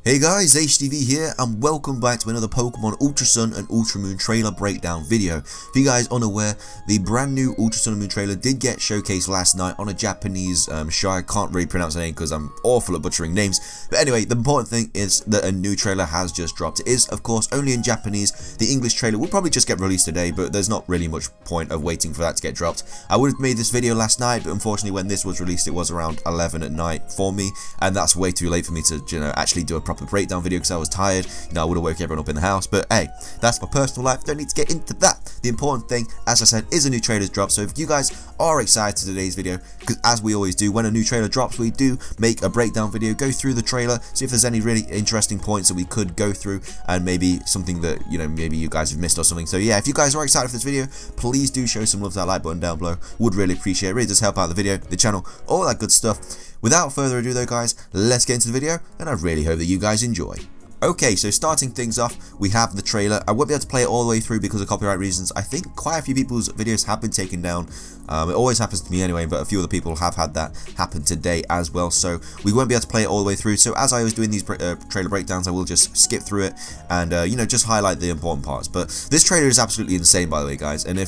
Hey guys, HTV here, and welcome back to another Pokemon Ultra Sun and Ultra Moon trailer breakdown video. If you guys are unaware, the brand new Ultra Sun and Moon trailer did get showcased last night on a Japanese show. I can't really pronounce the name because I'm awful at butchering names. But anyway, the important thing is that a new trailer has just dropped. It is, of course, only in Japanese. The English trailer will probably just get released today, but there's not really much point of waiting for that to get dropped. I would have made this video last night, but unfortunately when this was released, it was around 11 at night for me, and that's way too late for me to, actually do a proper breakdown video because I was tired. I would have woke everyone up in the house, but hey, that's my personal life. Don't need to get into that. The important thing, as I said, is a new trailer's drop. So if you guys are excited for today's video, because as we always do, when a new trailer drops, we do make a breakdown video, go through the trailer, see if there's any really interesting points that we could go through, and maybe something that, maybe you guys have missed or something. So yeah, if you guys are excited for this video, please do show some love to that like button down below. Would really appreciate it. Really does help out the video, the channel, all that good stuff. Without further ado though guys, let's get into the video, and I really hope that you guys enjoy. Okay, so starting things off, we have the trailer. I won't be able to play it all the way through because of copyright reasons. I think quite a few people's videos have been taken down. It always happens to me anyway, but a few other people have had that happen today as well. So we won't be able to play it all the way through. So as I was doing these trailer breakdowns, I will just skip through it and, just highlight the important parts. But this trailer is absolutely insane, by the way, guys. And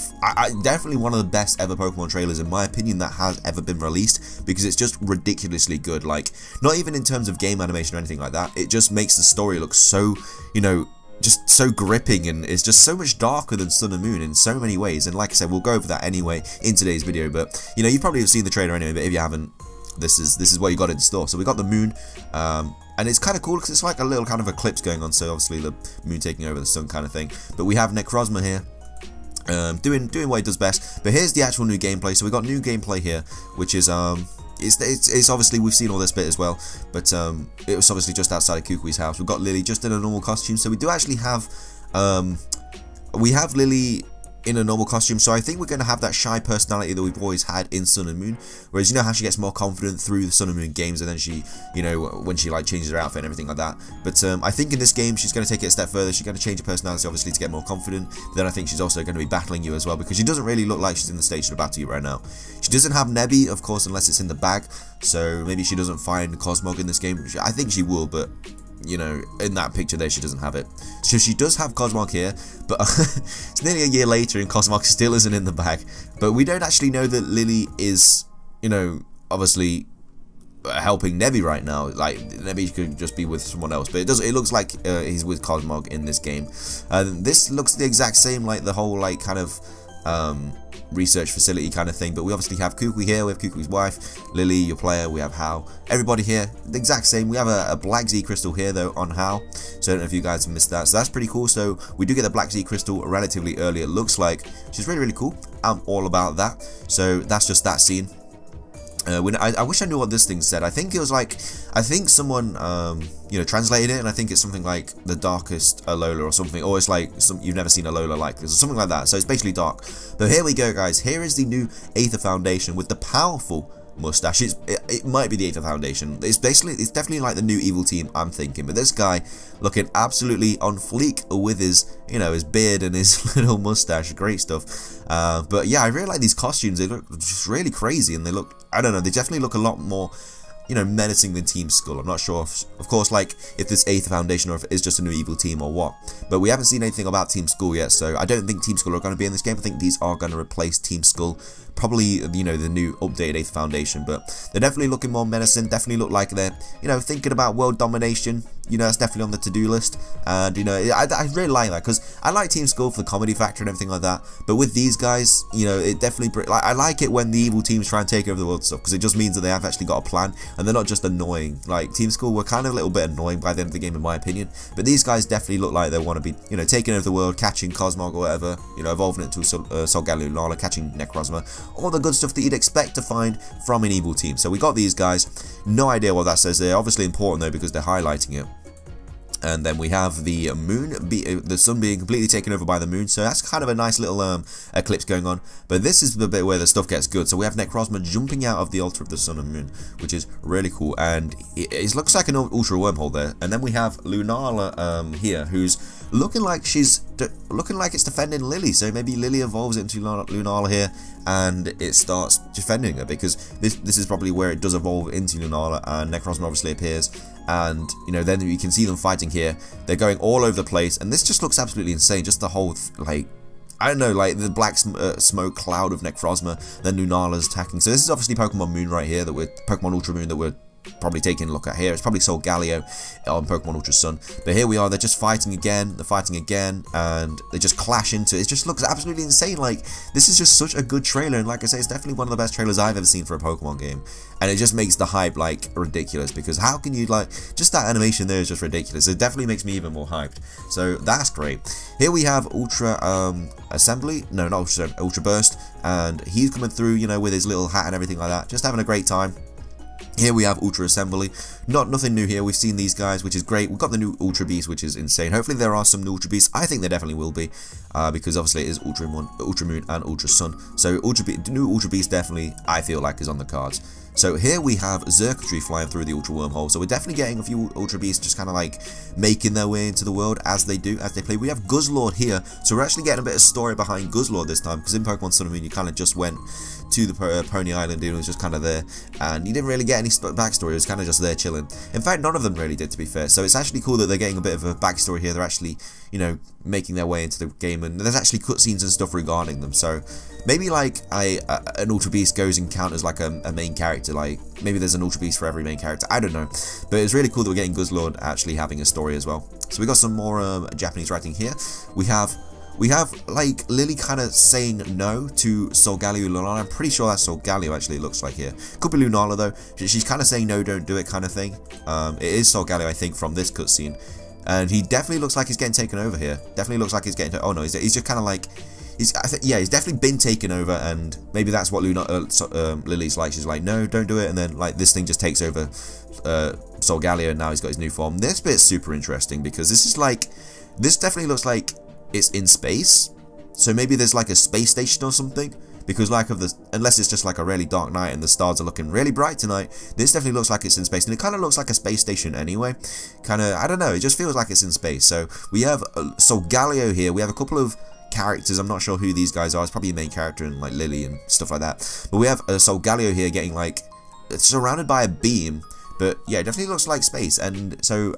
definitely one of the best ever Pokemon trailers, in my opinion, that has ever been released, because it's just ridiculously good. Like, not even in terms of game animation or anything like that. It just makes the story look so, just so gripping, and it's just so much darker than Sun and Moon in so many ways. And like I said, we'll go over that anyway in today's video. But you probably have seen the trailer anyway. But if you haven't, this is what you got in store. So we got the moon, and it's kind of cool because it's like a little kind of eclipse going on. So obviously the moon taking over the sun kind of thing. But we have Necrozma here. Doing what it does best. But here's the actual new gameplay. So we got new gameplay here, which is it's obviously, we've seen all this bit as well, but it was obviously just outside of Kukui's house. We've got Lily just in a normal costume, so we do actually have Lily in a normal costume. So I think we're going to have that shy personality that we've always had in Sun and Moon, whereas how she gets more confident through the Sun and Moon games, and then she, when she like changes her outfit and everything like that. But I think in this game she's going to take it a step further. She's going to change her personality obviously to get more confident. But then I think she's also going to be battling you as well, because she doesn't really look like she's in the stage to battle you right now. She doesn't have Nebby, of course, unless it's in the bag, so maybe she doesn't find Cosmog in this game. I think she will, but in that picture there, she doesn't have it. So she does have Cosmog here, but it's nearly a year later and Cosmog still isn't in the bag. But we don't actually know that Lily is, obviously helping Nebby right now. Like, Nebby could just be with someone else, but it looks like he's with Cosmog in this game. This looks the exact same, like the whole like kind of research facility kind of thing. But we obviously have Kukui here, we have Kukui's wife, Lily, your player, we have Hao, everybody here, the exact same. We have a Black Z crystal here though on Hao, so I don't know if you guys have missed that. So that's pretty cool. So we do get the Black Z crystal relatively early, it looks like, which is really cool. I'm all about that. So that's just that scene. I wish I knew what this thing said. I think it was like, I think someone translated it, and I think it's something like the darkest Alola or something, or it's like you've never seen Alola like this or something like that. So it's basically dark. But here we go, guys. Here is the new Aether Foundation with the powerful mustache. It might be the Aether Foundation. It's definitely like the new evil team, I'm thinking. But this guy looking absolutely on fleek with his his beard and his little mustache. Great stuff. But yeah, I really like these costumes. They look just really crazy, and they look, I don't know, they definitely look a lot more menacing than Team Skull. I'm not sure of course, like, if this Aether Foundation or if it is just a new evil team or what. But we haven't seen anything about Team Skull yet, so I don't think Team Skull are going to be in this game. I think these are going to replace Team Skull. Probably, the new updated Aether Foundation, but they're definitely looking more menacing. Definitely look like they're, thinking about world domination. It's definitely on the to-do list. And, I really like that, because I like Team Skull for the comedy factor and everything like that. But with these guys, it definitely, like, I like it when the evil teams try and take over the world and stuff, because it just means that they have actually got a plan, and they're not just annoying. Like, Team Skull were kind of a little bit annoying by the end of the game, in my opinion. But these guys definitely look like they want to be, taking over the world, catching Cosmog or whatever, evolving it into Solgaleo Lala, catching Necrozma. All the good stuff that you'd expect to find from an evil team. So we got these guys. No idea what that says. They're obviously important though, because they're highlighting it. And then we have the moon, the sun being completely taken over by the moon. So that's kind of a nice little eclipse going on. But this is the bit where the stuff gets good. So we have Necrozma jumping out of the altar of the sun and moon, which is really cool. And it looks like an ultra wormhole there. And then we have Lunala here, who's looking like it's defending Lily. So maybe Lily evolves into Lunala here, and it starts defending her, because this is probably where it does evolve into Lunala, and Necrozma obviously appears. and you know, then you can see them fighting here. They're going all over the place, and this just looks absolutely insane. Just the whole like, I don't know, like the black smoke cloud of Necrozma, then Lunala's attacking. So this is obviously Pokemon Moon right here, that we're Pokemon Ultra Moon that we're probably taking a look at here. It's probably Solgaleo on Pokemon Ultra Sun. But here we are, they're just fighting again, and they just clash into it. It just looks absolutely insane. Like, this is just such a good trailer, and like I say, it's definitely one of the best trailers I've ever seen for a Pokemon game. And it just makes the hype, like, ridiculous, because how can you, like, just that animation there is just ridiculous. It definitely makes me even more hyped. So, that's great. Here we have Ultra Assembly, no, not Ultra Burst, and he's coming through, you know, with his little hat and everything like that, just having a great time. Here we have Ultra Assembly. Nothing new here. We've seen these guys, which is great. We've got the new Ultra Beast, which is insane. Hopefully there are some new Ultra Beasts. I think there definitely will be, because obviously it is Ultra Moon and Ultra Sun. So new Ultra Beast definitely, I feel like, is on the cards. So here we have Xurkitree flying through the Ultra Wormhole. So we're definitely getting a few Ultra Beasts just kind of like making their way into the world as they play. We have Guzzlord here. So we're actually getting a bit of story behind Guzzlord this time, because in Pokemon Sun and Moon you kind of just went to the Pony Island, and it was just kind of there, and you didn't really get any backstory. It was kind of just there chilling. In fact, none of them really did, to be fair. So it's actually cool that they're getting a bit of a backstory here. They're actually, you know, making their way into the game, and there's actually cutscenes and stuff regarding them. So maybe like an Ultra Beast goes and counters like a main character. Like maybe there's an Ultra Beast for every main character. I don't know, but it's really cool that we're getting Guzzlord actually having a story as well. So we got some more Japanese writing here. We have like Lily kind of saying no to Solgaleo Lunala. I'm pretty sure that's Solgaleo actually, it looks like here. Could be Lunala though. She's kind of saying no, don't do it kind of thing. It is Solgaleo, I think, from this cutscene. And he definitely looks like he's getting taken over here. Definitely looks like he's getting... Oh no, he's just kind of like... yeah, he's definitely been taken over, and maybe that's what Lily's like. She's like, no, don't do it, and then like this thing just takes over Solgaleo, and now he's got his new form. This bit's super interesting, because this is like... This definitely looks like it's in space, so maybe there's like a space station or something, because like unless it's just like a really dark night and the stars are looking really bright tonight, this definitely looks like it's in space, and it kind of looks like a space station anyway. Kind of, I don't know, it just feels like it's in space. So we have Solgaleo here. We have a couple of characters. I'm not sure who these guys are. It's probably a main character and like Lily and stuff like that. But we have Solgaleo here getting like surrounded by a beam. But yeah, it definitely looks like space, and so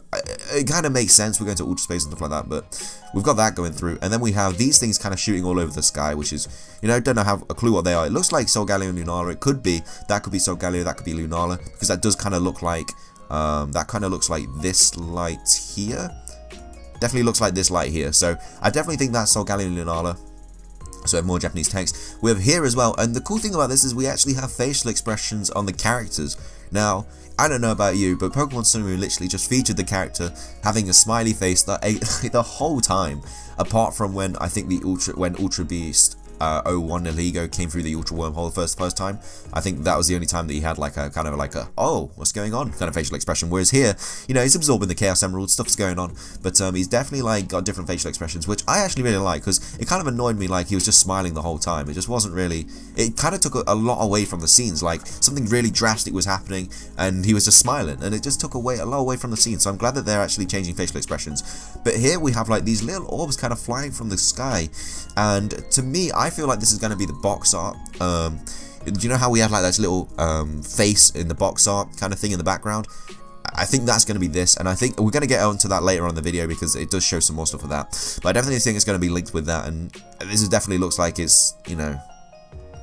it kind of makes sense. We're going to ultra space and stuff like that, but we've got that going through. And then we have these things kind of shooting all over the sky, which is, you know, don't know, have a clue what they are. It looks like Solgaleo and Lunala. It could be, that could be Solgaleo, that could be Lunala, because that does kind of look like, that kind of looks like this light here. Definitely looks like this light here. So I definitely think that's Solgaleo and Lunala. So we have more Japanese text. We have here as well, and the cool thing about this is we actually have facial expressions on the characters. Now, I don't know about you, but Pokemon Sun and Moon literally just featured the character having a smiley face the whole time, apart from when I think when Ultra Beast 01 Eligo came through the Ultra Wormhole the first time. I think that was the only time that he had like a kind of like a, oh, what's going on kind of facial expression. Whereas here, you know, he's absorbing the Chaos Emerald, stuff's going on, but he's definitely like got different facial expressions, which I actually really like, because it kind of annoyed me like he was just smiling the whole time. It just wasn't really, it kind of took a lot away from the scenes, like something really drastic was happening and he was just smiling, and it just took a lot away from the scene. So I'm glad that they're actually changing facial expressions. But here we have like these little orbs kind of flying from the sky, and to me, I feel like this is going to be the box art. Do you know how we had like this little face in the box art kind of thing in the background? I think that's going to be this, and I think we're going to get onto that later on in the video because it does show some more stuff of that. But I definitely think it's going to be linked with that, and this definitely looks like it's, you know,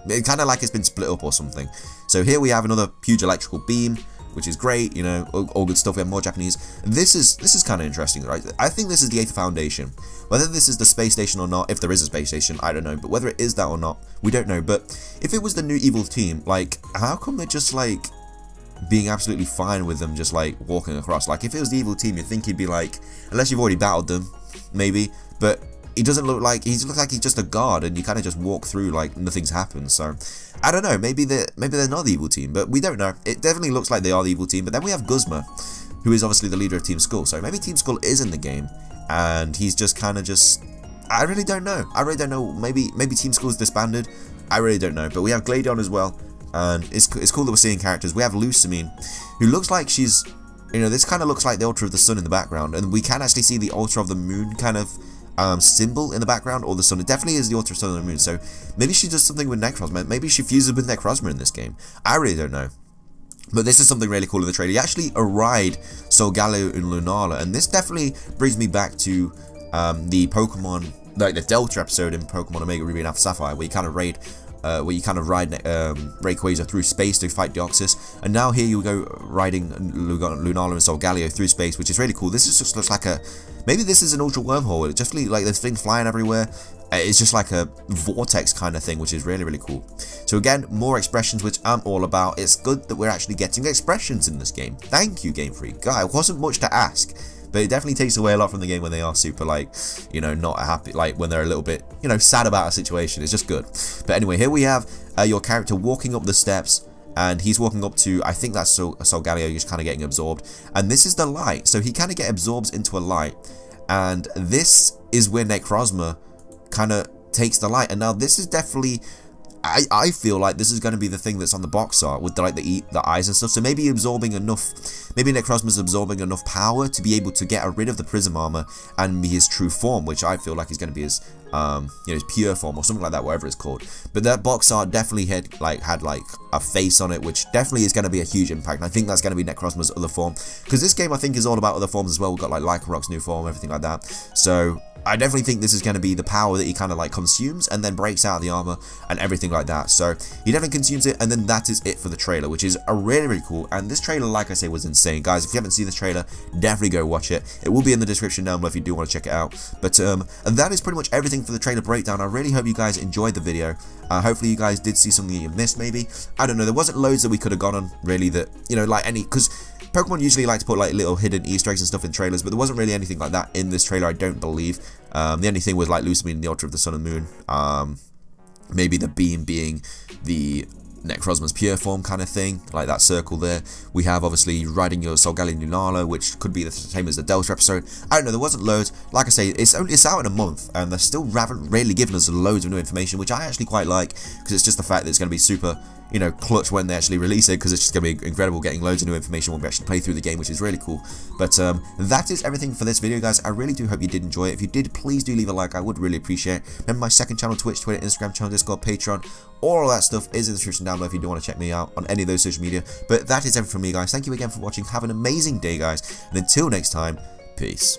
it kind of like it's been split up or something. So here we have another huge electrical beam, which is great, you know, all good stuff. We have more Japanese. This is kind of interesting, right? I think this is the 8th Foundation. Whether this is the space station or not, if there is a space station, I don't know. But whether it is that or not, we don't know. But if it was the new evil team, like, how come they're just, like, being absolutely fine with them just, like, walking across? Like, if it was the evil team, you'd think he'd be, like, unless you've already battled them, maybe. But he doesn't look like, he looks like he's just a guard, and you kind of just walk through like nothing's happened. So I don't know, maybe they're not the evil team, but we don't know. It definitely looks like they are the evil team. But then we have Guzma, who is obviously the leader of Team Skull. So maybe Team Skull is in the game, and he's just kind of just, I really don't know. Maybe Team Skull's disbanded. I really don't know. But we have Gladeon as well, and it's cool that we're seeing characters. We have Lucamine, who looks like she's, you know, this kind of looks like the Ultra of the Sun in the background, and we can actually see the Ultra of the Moon kind of symbol in the background, or the sun. It definitely is the Ultra Sun and the Moon. So maybe she does something with Necrozma. Maybe she fuses with Necrozma in this game. I really don't know. But this is something really cool in the trailer. You actually ride Solgaleo and Lunala, and this definitely brings me back to the Pokemon, like the Delta episode in Pokemon Omega Ruby and Alpha Sapphire, where you kind of ride Rayquaza through space to fight Deoxys, and now here you go riding Lunala and Solgaleo through space, which is really cool. This is just looks like a, maybe this is an ultra wormhole. It just like there's things flying everywhere. It's just like a vortex kind of thing, which is really, really cool. So again, more expressions, which I'm all about. It's good that we're actually getting expressions in this game. Thank you, Game Freak. God, it wasn't much to ask, but it definitely takes away a lot from the game when they are super, like, you know, not happy, like when they're a little bit, you know, sad about a situation. It's just good. But anyway, here we have your character walking up the steps, and he's walking up to, I think that's Solgaleo, just kind of getting absorbed. And this is the light, so he kind of absorbs into a light, and this is where Necrozma kind of takes the light. And now this is definitely, I feel like this is going to be the thing that's on the box art with the eyes and stuff. So maybe absorbing enough, maybe Necrozma's absorbing enough power to be able to get rid of the prism armor and be his true form, which I feel like is going to be his you know, his pure form or something like that, whatever it's called. But that box art definitely had a face on it, which definitely is going to be a huge impact. And I think that's going to be Necrozma's other form, because this game I think is all about other forms as well. We've got like Lycanroc's new form, everything like that. So I definitely think this is going to be the power that he kind of like consumes and then breaks out of the armor and everything like that. So he definitely consumes it, and then that is it for the trailer, which is a really, really cool. And this trailer, like I say, was insane. Guys, if you haven't seen this trailer, definitely go watch it. It will be in the description down below if you do want to check it out. But and that is pretty much everything for the trailer breakdown. I really hope you guys enjoyed the video. Hopefully you guys did see something you missed, maybe. I don't know, there wasn't loads that we could have gone on, really, that, you know, like any, because Pokemon usually like to put like little hidden Easter eggs and stuff in trailers, but there wasn't really anything like that in this trailer, I don't believe. The only thing was like Lucimin and the Ultra of the Sun and Moon. Maybe the beam being the Necrozma's pure form kind of thing, like that circle there. We have obviously riding your Solgaleo and Lunala, which could be the same as the Delta episode. I don't know, there wasn't loads. Like I say, it's out in a month, and they still haven't really given us loads of new information, which I actually quite like, because it's just the fact that it's going to be super, you know, clutch when they actually release it, because it's just going to be incredible getting loads of new information when we actually play through the game, which is really cool. But that is everything for this video, guys. I really do hope you did enjoy it. If you did, please do leave a like. I would really appreciate it. Remember my second channel, Twitch, Twitter, Instagram channel, Discord, Patreon, all of that stuff is in the description down below if you do want to check me out on any of those social media. But that is everything from me, guys. Thank you again for watching. Have an amazing day, guys, and until next time, peace.